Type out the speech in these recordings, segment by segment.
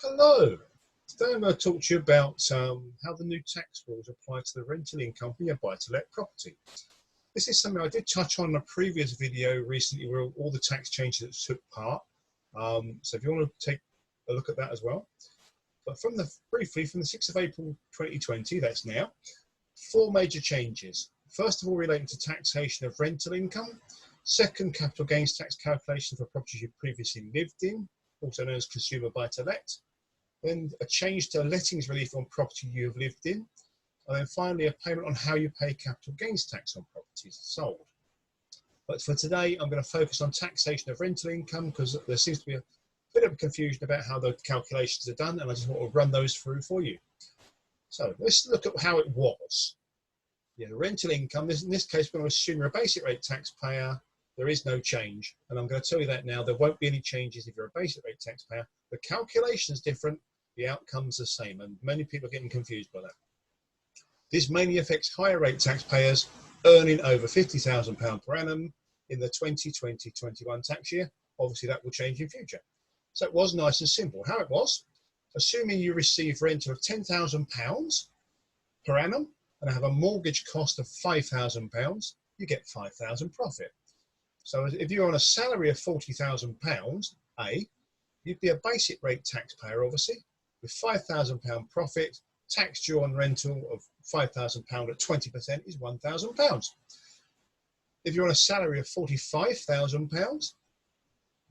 Hello. Today I'm going to talk to you about how the new tax rules apply to the rental income from your buy-to-let property. This is something I did touch on in a previous video recently where all the tax changes that took part. So if you want to take a look at that as well. But briefly from the 6th of April 2020, that's now, 4 major changes. First of all, relating to taxation of rental income. Second, capital gains tax calculation for properties you previously lived in, also known as consumer buy-to-let. Then a change to lettings relief on property you have lived in. And then finally, a payment on how you pay capital gains tax on properties sold. But for today, I'm going to focus on taxation of rental income because there seems to be a bit of confusion about how the calculations are done, and I just want to run those through for you. So let's look at how it was. The rental income, in this case, we're going to assume you're a basic rate taxpayer. There is no change, and I'm going to tell you that now. There won't be any changes if you're a basic rate taxpayer. The calculation is different, the outcome's the same, and many people are getting confused by that. This mainly affects higher rate taxpayers earning over £50,000 per annum in the 2020-21 tax year. Obviously, that will change in future. So it was nice and simple. How it was, assuming you receive rental of £10,000 per annum and have a mortgage cost of £5,000, you get £5,000 profit. So if you're on a salary of £40,000, you'd be a basic rate taxpayer, obviously, with £5,000 profit. Tax due on rental of £5,000 at 20% is £1,000. If you're on a salary of £45,000,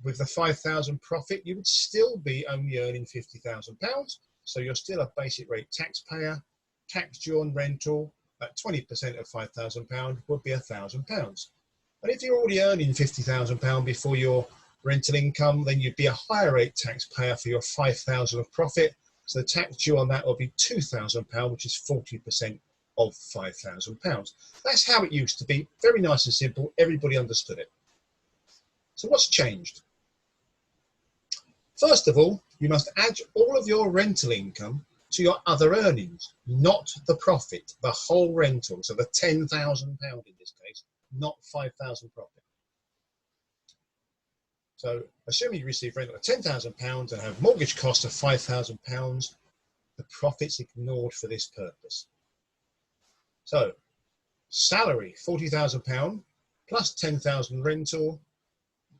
with the £5,000 profit, you would still be only earning £50,000. So you're still a basic rate taxpayer. Tax due on rental at 20% of £5,000 would be £1,000. And if you're already earning £50,000 before your rental income, then you'd be a higher rate taxpayer for your £5,000 of profit. So the tax due on that will be £2,000, which is 40% of £5,000. That's how it used to be. Very nice and simple. Everybody understood it. So what's changed? First of all, you must add all of your rental income to your other earnings, not the profit, the whole rental. So the £10,000 in this case, not £5,000 profit. So assuming you receive rental of £10,000 and have mortgage cost of £5,000, the profit's ignored for this purpose. So salary, £40,000 plus £10,000 rental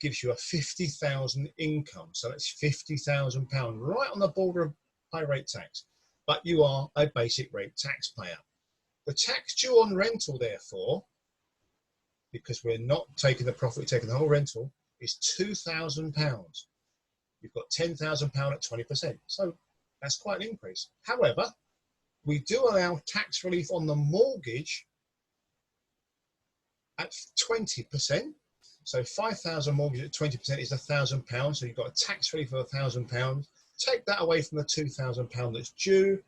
gives you a £50,000 income. So that's £50,000 right on the border of high rate tax, but you are a basic rate taxpayer. The tax due on rental, therefore, because we're not taking the profit, we're taking the whole rental, is £2,000. You've got £10,000 at 20%. So that's quite an increase. However, we do allow tax relief on the mortgage at 20%. So £5,000 mortgage at 20% is £1,000. So you've got a tax relief of £1,000. Take that away from the £2,000 that's due.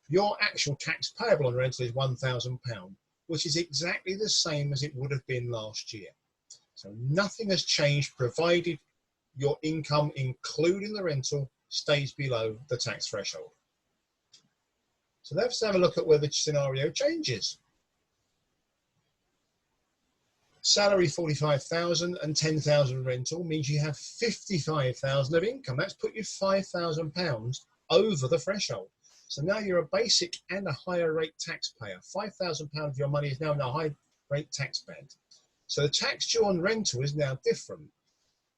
Your actual tax payable on rental is £1,000, which is exactly the same as it would have been last year. So nothing has changed, provided your income, including the rental, stays below the tax threshold. So let's have a look at where the scenario changes. Salary £45,000 and £10,000 rental means you have £55,000 of income. That's put you £5,000 over the threshold. So now you're a basic and a higher rate taxpayer. £5,000 of your money is now in a high rate tax band. So the tax due on rental is now different.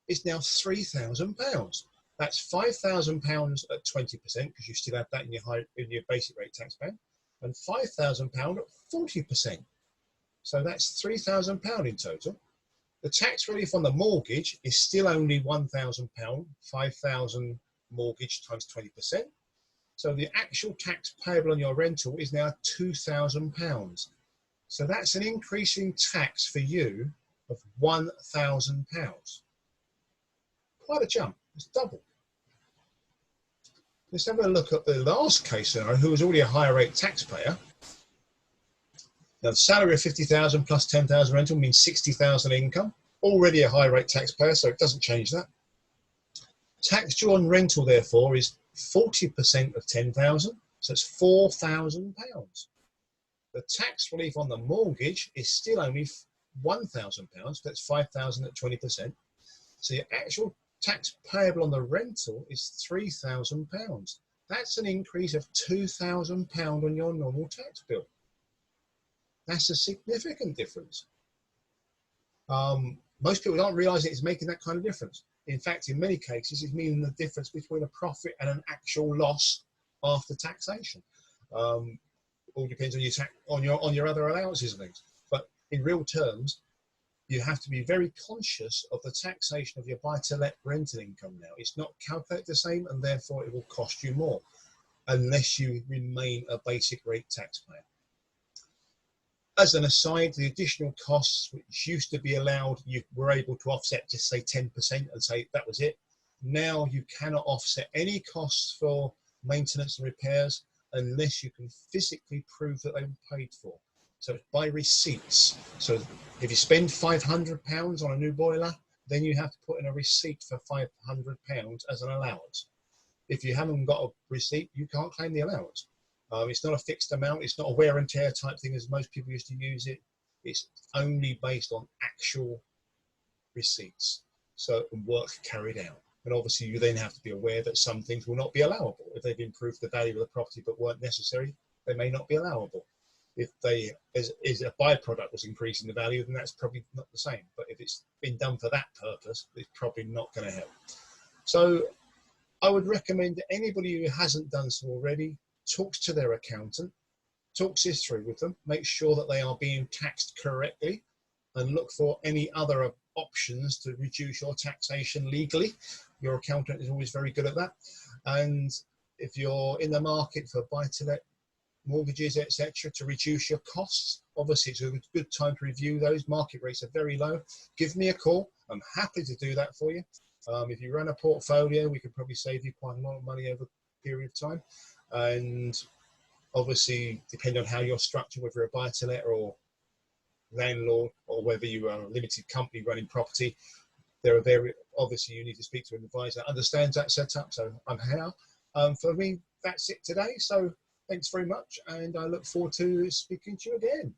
It's now £3,000. That's £5,000 at 20%, because you still have that in your basic rate tax band, and £5,000 at 40%. So that's £3,000 in total. The tax relief on the mortgage is still only £1,000, 5,000 mortgage times 20%. So the actual tax payable on your rental is now £2,000. So that's an increase in tax for you of £1,000. Quite a jump. It's double. Let's have a look at the last case scenario, who was already a higher rate taxpayer. Now, the salary of £50,000 plus £10,000 rental means £60,000 income. Already a high rate taxpayer, so it doesn't change that. Tax due on rental, therefore, is 40% of £10,000, so it's £4,000. The tax relief on the mortgage is still only £1,000, that's £5,000 at 20%. So your actual tax payable on the rental is £3,000. That's an increase of £2,000 on your normal tax bill. That's a significant difference. Most people don't realise it's making that kind of difference. In fact, in many cases, it's meaning the difference between a profit and an actual loss after taxation. All depends on your other allowances and things. But in real terms, you have to be very conscious of the taxation of your buy-to-let rental income now. It's not calculated the same, and therefore it will cost you more unless you remain a basic rate taxpayer. As an aside, the additional costs which used to be allowed, you were able to offset just say 10% and say that was it. Now you cannot offset any costs for maintenance and repairs unless you can physically prove that they were paid for. So by receipts. So if you spend £500 on a new boiler, then you have to put in a receipt for £500 as an allowance. If you haven't got a receipt, you can't claim the allowance. It's not a fixed amount. It's not a wear and tear type thing as most people used to use it. It's only based on actual receipts. So work carried out. And obviously you then have to be aware that some things will not be allowable. If they've improved the value of the property but weren't necessary, they may not be allowable. If they, as a byproduct was increasing the value, then that's probably not the same. But if it's been done for that purpose, it's probably not going to help. So I would recommend that anybody who hasn't done so already talks to their accountant, talks this through with them, make sure that they are being taxed correctly, and look for any other options to reduce your taxation legally. Your accountant is always very good at that. And if you're in the market for buy-to-let mortgages, etc., to reduce your costs, obviously it's a good time to review those. Market rates are very low. Give me a call. I'm happy to do that for you. If you run a portfolio, we could probably save you quite a lot of money over a period of time. And obviously, depending on how you're structured, whether you're a buy-to-let or landlord, or whether you are a limited company running property, there are obviously you need to speak to an advisor that understands that setup. So I'm here. For me, that's it today. So thanks very much, and I look forward to speaking to you again.